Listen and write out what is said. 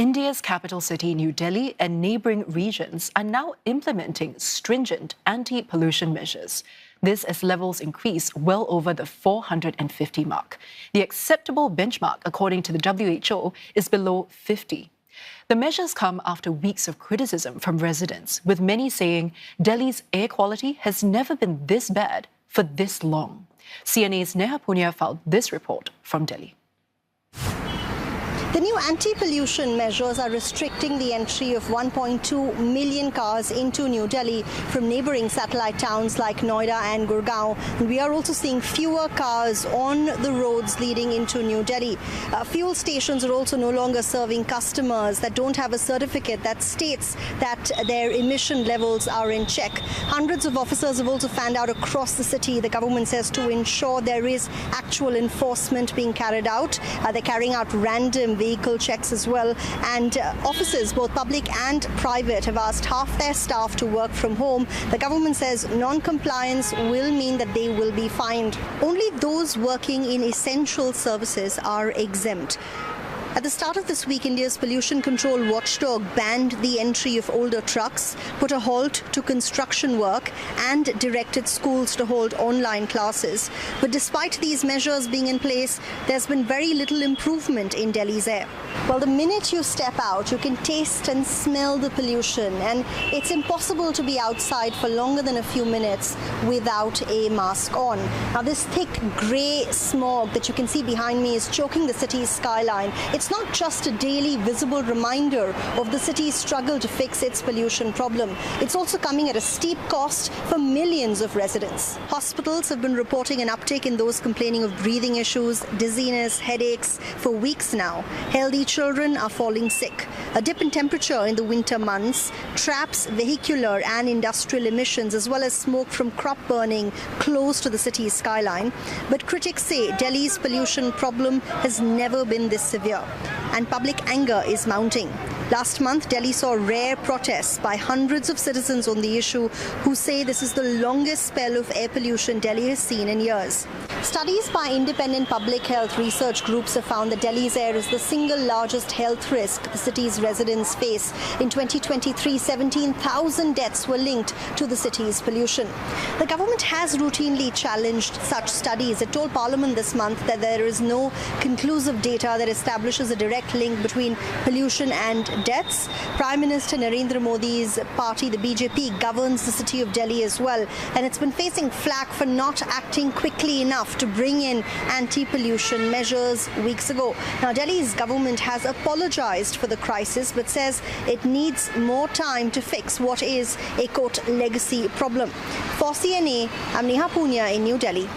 India's capital city, New Delhi, and neighbouring regions are now implementing stringent anti-pollution measures. This as levels increase well over the 450 mark. The acceptable benchmark, according to the WHO, is below 50. The measures come after weeks of criticism from residents, with many saying Delhi's air quality has never been this bad for this long. CNA's Neha Poonia filed this report from Delhi. The new anti-pollution measures are restricting the entry of 1.2 million cars into New Delhi from neighbouring satellite towns like Noida and Gurgaon. And we are also seeing fewer cars on the roads leading into New Delhi. Fuel stations are also no longer serving customers that don't have a certificate that states that their emission levels are in check. Hundreds of officers have also fanned out across the city, the government says, to ensure there is actual enforcement being carried out. They're carrying out random vehicle checks as well, and offices, both public and private, have asked half their staff to work from home. The government says non-compliance will mean that they will be fined. Only those working in essential services are exempt. At the start of this week, India's pollution control watchdog banned the entry of older trucks, put a halt to construction work, and directed schools to hold online classes. But despite these measures being in place, there's been very little improvement in Delhi's air. Well, the minute you step out, you can taste and smell the pollution, and it's impossible to be outside for longer than a few minutes without a mask on. Now, this thick grey smog that you can see behind me is choking the city's skyline. It's not just a daily visible reminder of the city's struggle to fix its pollution problem. It's also coming at a steep cost for millions of residents. Hospitals have been reporting an uptick in those complaining of breathing issues, dizziness, headaches for weeks now. Healthy children are falling sick. A dip in temperature in the winter months traps vehicular and industrial emissions, as well as smoke from crop burning close to the city's skyline. But critics say Delhi's pollution problem has never been this severe, and public anger is mounting. Last month, Delhi saw rare protests by hundreds of citizens on the issue who say this is the longest spell of air pollution Delhi has seen in years. Studies by independent public health research groups have found that Delhi's air is the single largest health risk the city's residents face. In 2023, 17,000 deaths were linked to the city's pollution. The government has routinely challenged such studies. It told Parliament this month that there is no conclusive data that establishes a direct link between pollution and deaths. Prime Minister Narendra Modi's party, the BJP, governs the city of Delhi as well, and it's been facing flack for not acting quickly enough to bring in anti-pollution measures weeks ago. Now, Delhi's government has apologized for the crisis, but says it needs more time to fix what is a, quote, legacy problem. For CNA, I'm Neha Poonia in New Delhi.